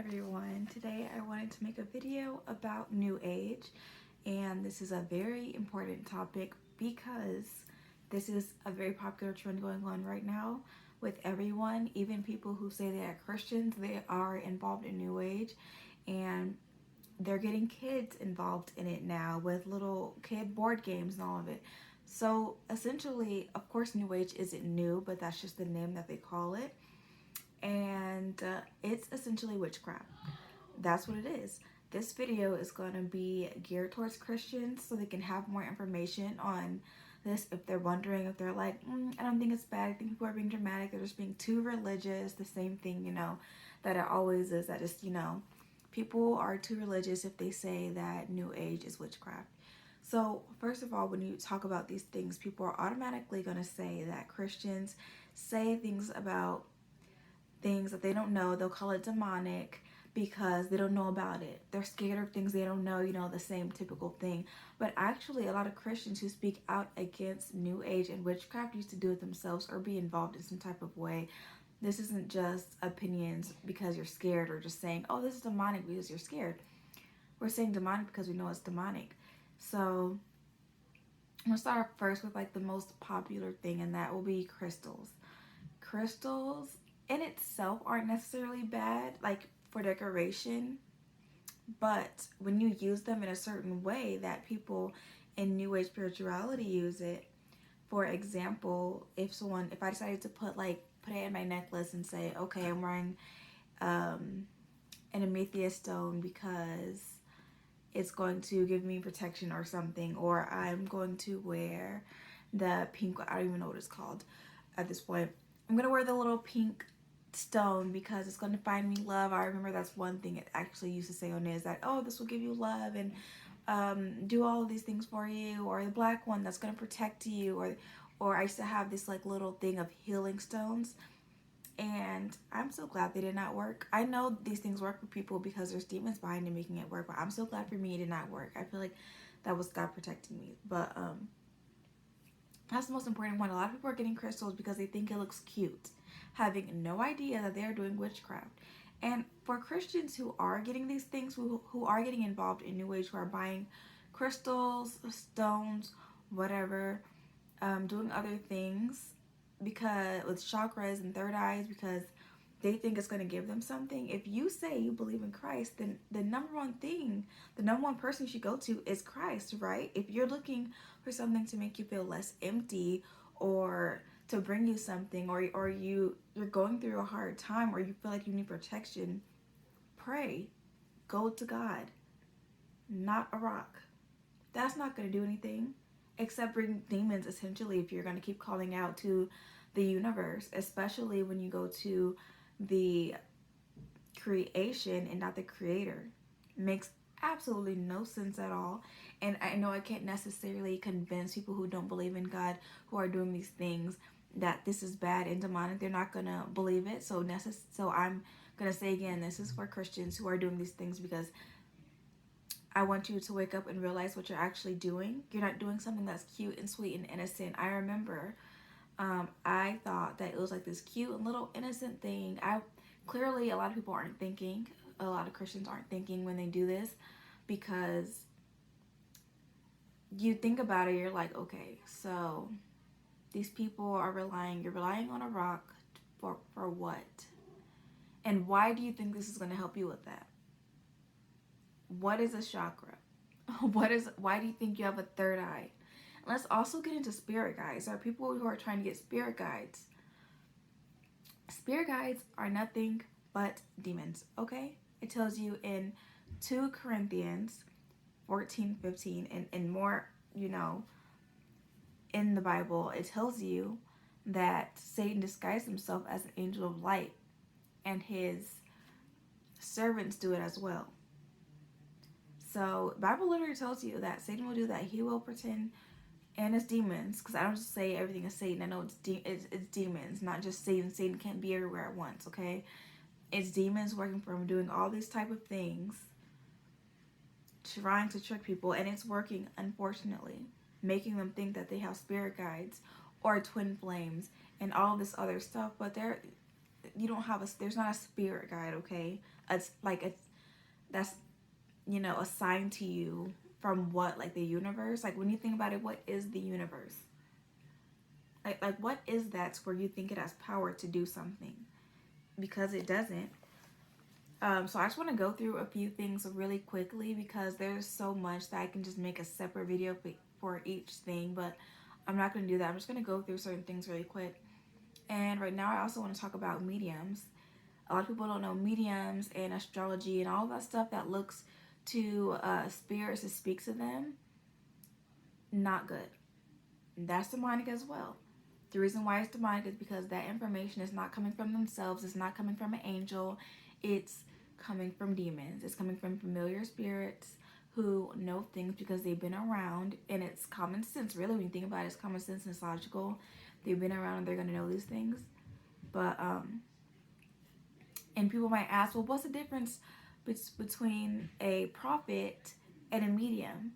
everyone. Today I wanted to make a video about New Age, and this is a very important topic because this is a very popular trend going on right now with everyone. Even people who say they are Christians, they are involved in New Age, and they're getting kids involved in it now with little kid board games and all of it. So essentially, of course, New Age isn't new, but that's just the name that they call it. And it's essentially witchcraft. That's what it is. This video is going to be geared towards Christians so they can have more information on this if they're wondering, if they're like, I don't think it's bad, I think people are being dramatic, they're just being too religious. The same thing, that it always is, that just, people are too religious if they say that New Age is witchcraft. So first of all, when you talk about these things, people are automatically going to say that Christians say things about things that they don't know. They'll call it demonic because they don't know about it. They're scared of things they don't know, the same typical thing. But actually, a lot of Christians who speak out against New Age and witchcraft used to do it themselves or be involved in some type of way. This isn't just opinions because you're scared or just saying, oh, this is demonic because you're scared. We're saying demonic because we know it's demonic. So I'm gonna start off first with like the most popular thing, and that will be crystals. Crystals in itself aren't necessarily bad, like for decoration, but when you use them in a certain way that people in New Age spirituality use it. For example, if I decided to put it in my necklace and say, okay, I'm wearing an amethyst stone because it's going to give me protection or something, or I'm going to wear the pink, I don't even know what it's called at this point. I'm gonna wear the little pink stone because it's going to find me love. I remember that's one thing it actually used to say on it, is that, oh, this will give you love and do all of these things for you. Or the black one that's going to protect you. Or I used to have this like little thing of healing stones, and I'm so glad they did not work. I know these things work for people because there's demons behind it making it work, but I'm so glad for me it did not work. I feel like that was God protecting me. But that's the most important one. A lot of people are getting crystals because they think it looks cute, having no idea that they're doing witchcraft. And for Christians who are getting these things, who are getting involved in New Age, who are buying crystals, stones, whatever, doing other things because with chakras and third eyes because they think it's going to give them something. If you say you believe in Christ, then the number one person you should go to is Christ, right? If you're looking for something to make you feel less empty, or to bring you something, or you're going through a hard time, or you feel like you need protection, pray. Go to God, not a rock. That's not going to do anything except bring demons, essentially, if you're going to keep calling out to the universe, especially when you go to the creation and not the creator. Makes absolutely no sense at all. And I know I can't necessarily convince people who don't believe in God, who are doing these things, that this is bad and demonic. They're not gonna believe it. So I'm gonna say again, this is for Christians who are doing these things, because I want you to wake up and realize what you're actually doing. You're not doing something that's cute and sweet and innocent. I remember I thought that it was like this cute and little innocent thing. Clearly, a lot of people aren't thinking. A lot of Christians aren't thinking when they do this, because you think about it, you're like, okay, so these people are you're relying on a rock for what? And why do you think this is going to help you with that? What is a chakra? Why do you think you have a third eye? And let's also get into spirit guides. There are people who are trying to get spirit guides. Spirit guides are nothing but demons, okay? It tells you in 2 Corinthians 14:15 and more, in the Bible, it tells you that Satan disguised himself as an angel of light, and his servants do it as well. So Bible literally tells you that Satan will do that. He will pretend, and it's demons, because I don't just say everything is Satan. I know it's demons, not just Satan. Satan can't be everywhere at once, okay? It's demons working for him, doing all these type of things, trying to trick people, and it's working, unfortunately, making them think that they have spirit guides or twin flames and all this other stuff. But there's not a spirit guide, okay? it's like it's that's, you know, assigned to you from what, like the universe. Like when you think about it, what is the universe? Like what is that where you think it has power to do something? Because it doesn't. So I just want to go through a few things really quickly because there's so much that I can just make a separate video for each thing, but I'm not going to do that. I'm just going to go through certain things really quick. And right now I also want to talk about mediums. A lot of people don't know mediums and astrology and all that stuff that looks to spirits to speak to them. Not good. That's demonic as well. The reason why it's demonic is because that information is not coming from themselves. It's not coming from an angel. It's coming from demons. It's coming from familiar spirits who know things because they've been around, and it's common sense. Really, when you think about it, it's common sense and it's logical. They've been around and they're going to know these things. But and people might ask, well, what's the difference between a prophet and a medium?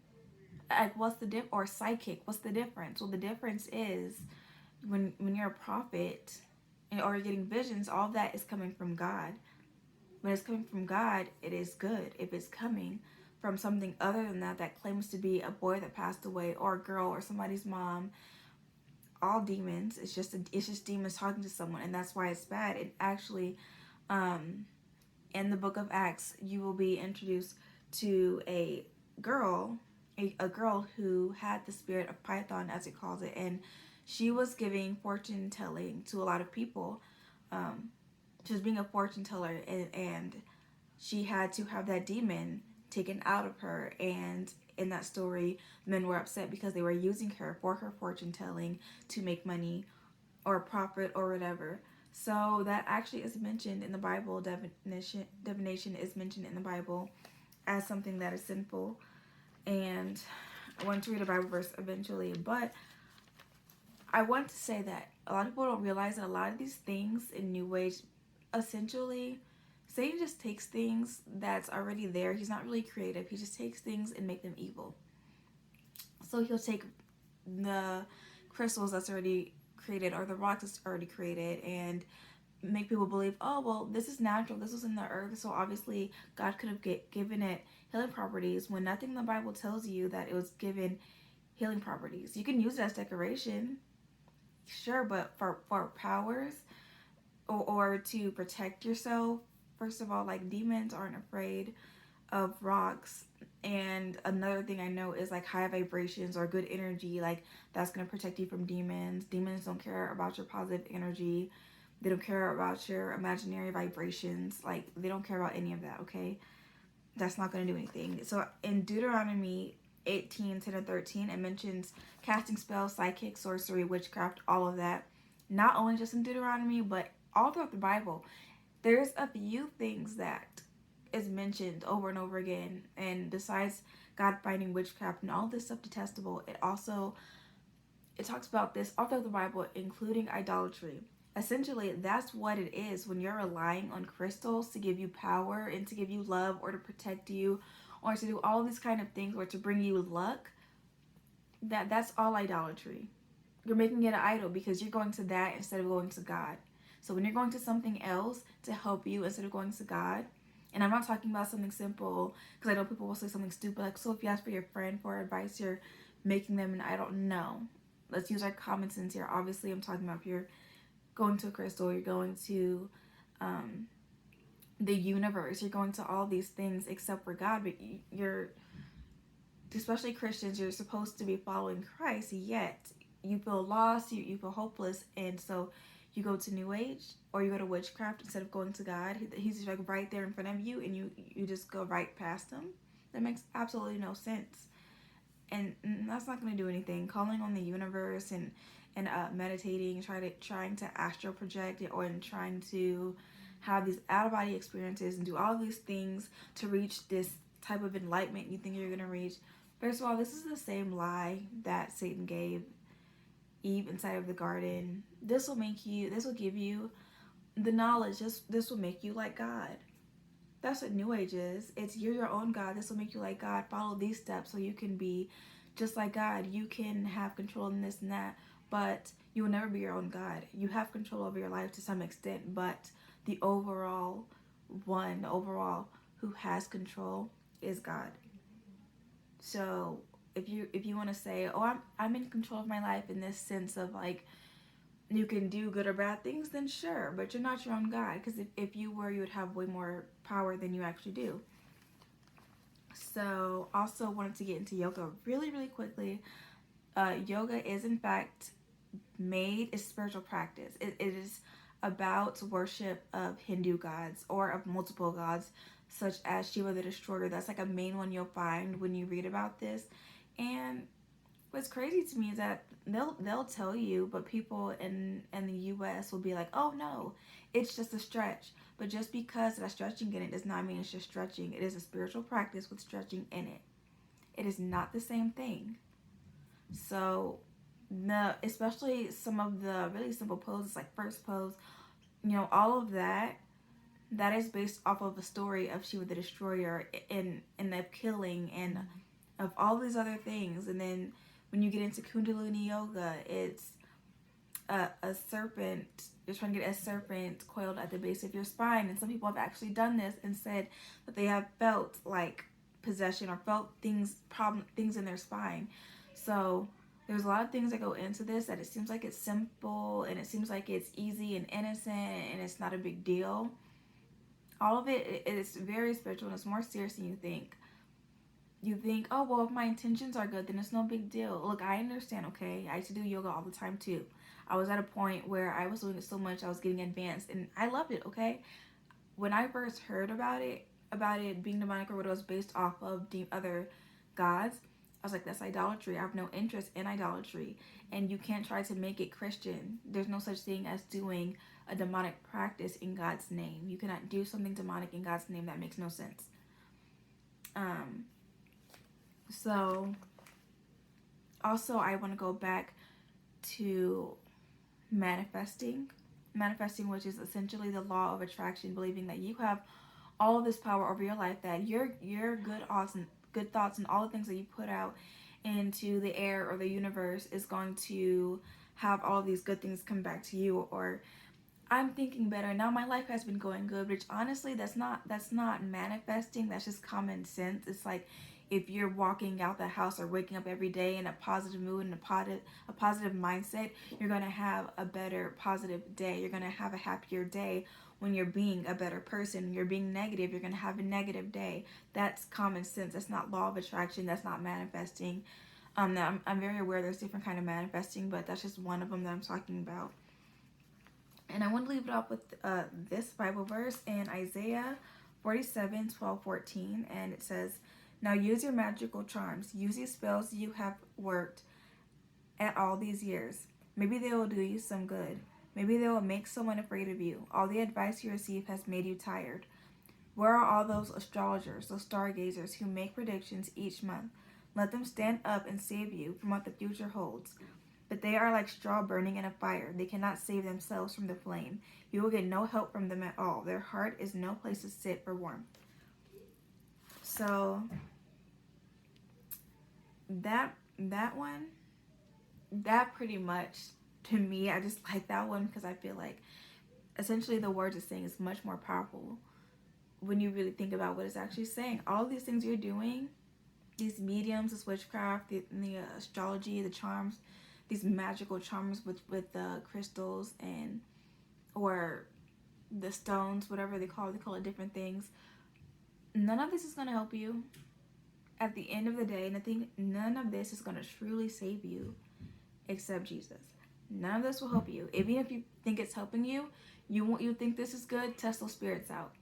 Like, what's the or psychic? What's the difference? Well, the difference is when you're a prophet or you're getting visions, all that is coming from God. When it's coming from God, it is good. If it's coming from something other than that, that claims to be a boy that passed away or a girl or somebody's mom, all demons. It's just demons talking to someone, and that's why it's bad. It actually, in the book of Acts, you will be introduced to a girl, a girl who had the spirit of Python, as it calls it, and she was giving fortune telling to a lot of people. She was being a fortune teller, and she had to have that demon taken out of her. And in that story, men were upset because they were using her for her fortune telling to make money or profit or whatever. So that actually is mentioned in the Bible. Divination is mentioned in the Bible as something that is sinful. And I want to read a Bible verse eventually, but I want to say that a lot of people don't realize that a lot of these things in New Age, essentially, Satan just takes things that's already there. He's not really creative. He just takes things and make them evil. So he'll take the crystals that's already created or the rocks that's already created and make people believe, oh, well, this is natural. This was in the earth. So obviously God could have given it healing properties when nothing in the Bible tells you that it was given healing properties. You can use it as decoration, sure, but for powers or to protect yourself, first of all, like demons aren't afraid of rocks. And another thing I know is like high vibrations or good energy, like that's going to protect you from demons. Demons don't care about your positive energy. They don't care about your imaginary vibrations. Like they don't care about any of that, okay? That's not going to do anything. So in Deuteronomy 18, 10 and 13, it mentions casting spells, psychic, sorcery, witchcraft, all of that. Not only just in Deuteronomy, but all throughout the Bible. There's a few things that is mentioned over and over again. And besides God finding witchcraft and all this stuff detestable, it talks about this all throughout the Bible, including idolatry. Essentially, that's what it is when you're relying on crystals to give you power and to give you love or to protect you or to do all these kind of things or to bring you luck. That's all idolatry. You're making it an idol because you're going to that instead of going to God. So when you're going to something else to help you instead of going to God, and I'm not talking about something simple because I know people will say something stupid like, so if you ask for your friend for advice, you're making them an idol. No. Let's use our common sense here. Obviously, I'm talking about if you're going to a crystal, you're going to the universe, you're going to all these things except for God, but you're, especially Christians, you're supposed to be following Christ, yet you feel lost, you feel hopeless, and so you go to New Age or you go to witchcraft instead of going to God. He's just like right there in front of you and you just go right past him. That makes absolutely no sense. And that's not going to do anything. Calling on the universe and meditating, trying to astral project it, or trying to have these out-of-body experiences and do all these things to reach this type of enlightenment you think you're going to reach. First of all, this is the same lie that Satan gave Eve inside of the garden. This will give you the knowledge. This will make you like God. That's what New Age is. It's you're your own God. This will make you like God. Follow these steps so you can be just like God. You can have control in this and that, but you will never be your own God. You have control over your life to some extent, but the overall one overall who has control is God. So if you want to say, oh, I'm in control of my life in this sense of like you can do good or bad things, then sure, but you're not your own God, because if you were, you would have way more power than you actually do. So also wanted to get into yoga really, really quickly. Yoga is in fact made a spiritual practice. It is about worship of Hindu gods or of multiple gods, such as Shiva the Destroyer. That's like a main one you'll find when you read about this. And what's crazy to me is that they'll tell you, but people in the US will be like, oh no, it's just a stretch. But just because that's stretching in it does not mean it's just stretching. It is a spiritual practice with stretching in it. It is not the same thing. So especially some of the really simple poses like first pose, all of that is based off of the story of Shiva the Destroyer and the killing and of all these other things. And then when you get into Kundalini Yoga, it's a serpent. You're trying to get a serpent coiled at the base of your spine. And some people have actually done this and said that they have felt like possession or felt things in their spine. So there's a lot of things that go into this, that it seems like it's simple and it seems like it's easy and innocent and it's not a big deal. All of it is very spiritual and it's more serious than you think. You think, oh, well, if my intentions are good, then it's no big deal. Look, I understand, okay? I used to do yoga all the time, too. I was at a point where I was doing it so much, I was getting advanced, and I loved it, okay? When I first heard about it being demonic or what it was based off of the other gods, I was like, that's idolatry. I have no interest in idolatry. And you can't try to make it Christian. There's no such thing as doing a demonic practice in God's name. You cannot do something demonic in God's name. That makes no sense. So, also, I want to go back to manifesting. Manifesting, which is essentially the law of attraction, believing that you have all of this power over your life, that your good thoughts and all the things that you put out into the air or the universe is going to have all of these good things come back to you. Or I'm thinking better now, my life has been going good, which honestly that's not manifesting. That's just common sense. It's like if you're walking out the house or waking up every day in a positive mood and a positive mindset, you're going to have a better positive day. You're going to have a happier day. When you're being a better person, when you're being negative, you're going to have a negative day. That's common sense. That's not law of attraction. That's not manifesting. Now I'm very aware there's different kind of manifesting, but that's just one of them that I'm talking about. And I want to leave it off with this Bible verse in Isaiah 47:12-14, and it says, now use your magical charms. Use these spells you have worked at all these years. Maybe they will do you some good. Maybe they will make someone afraid of you. All the advice you receive has made you tired. Where are all those astrologers, those stargazers who make predictions each month? Let them stand up and save you from what the future holds. But they are like straw burning in a fire. They cannot save themselves from the flame. You will get no help from them at all. Their heart is no place to sit for warmth. So that one, that pretty much, to me, I just like that one because I feel like essentially the words it's saying is much more powerful when you really think about what it's actually saying. All these things you're doing, these mediums, this witchcraft, the astrology, the charms, these magical charms with the crystals and or the stones, whatever they call it different things. None of this is going to help you. At the end of the day, none of this is going to truly save you except Jesus. None of this will help you. Even if you think it's helping you, you think this is good, test those spirits out.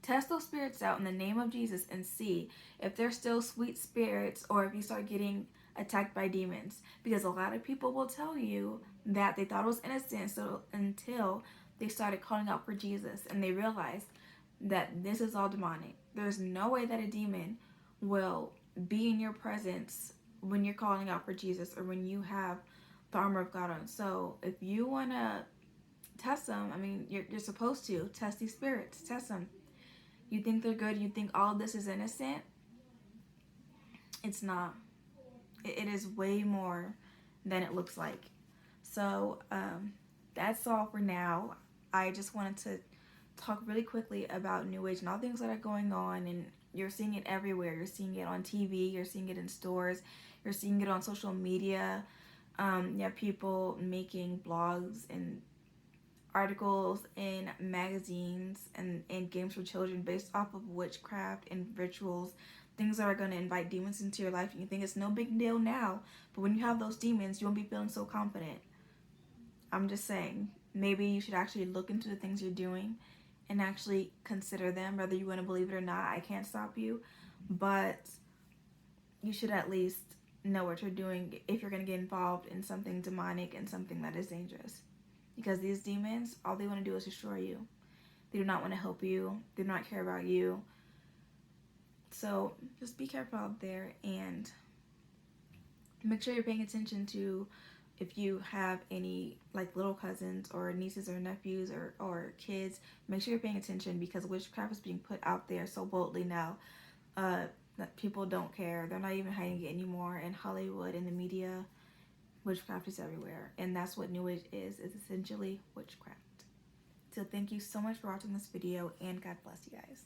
Test those spirits out in the name of Jesus and see if they're still sweet spirits or if you start getting attacked by demons. Because a lot of people will tell you that they thought it was innocent until they started calling out for Jesus and they realized that this is all demonic. There's no way that a demon will be in your presence when you're calling out for Jesus or when you have the armor of God on. So if you want to test them, I mean, you're supposed to test these spirits. Test them. You think they're good. You think all of this is innocent. It's not. It is way more than it looks like. So that's all for now. I just wanted to talk really quickly about New Age and all things that are going on. And you're seeing it everywhere. You're seeing it on TV. You're seeing it in stores. You're seeing it on social media. You have people making blogs and articles in magazines and games for children based off of witchcraft and rituals, things that are going to invite demons into your life. And you think it's no big deal now, but when you have those demons, you won't be feeling so confident. I'm just saying, maybe you should actually look into the things you're doing and actually consider them, whether you want to believe it or not. I can't stop you, but you should at least know what you're doing if you're going to get involved in something demonic and something that is dangerous. Because these demons, all they want to do is destroy you. They do not want to help you. They do not care about you. So just be careful out there and make sure you're paying attention to if you have any like little cousins or nieces or nephews or kids. Make sure you're paying attention, because witchcraft is being put out there so boldly now that people don't care. They're not even hiding it anymore. In Hollywood, in the media, witchcraft is everywhere, and that's what New Age is. It's essentially witchcraft. So thank you so much for watching this video, and God bless you guys.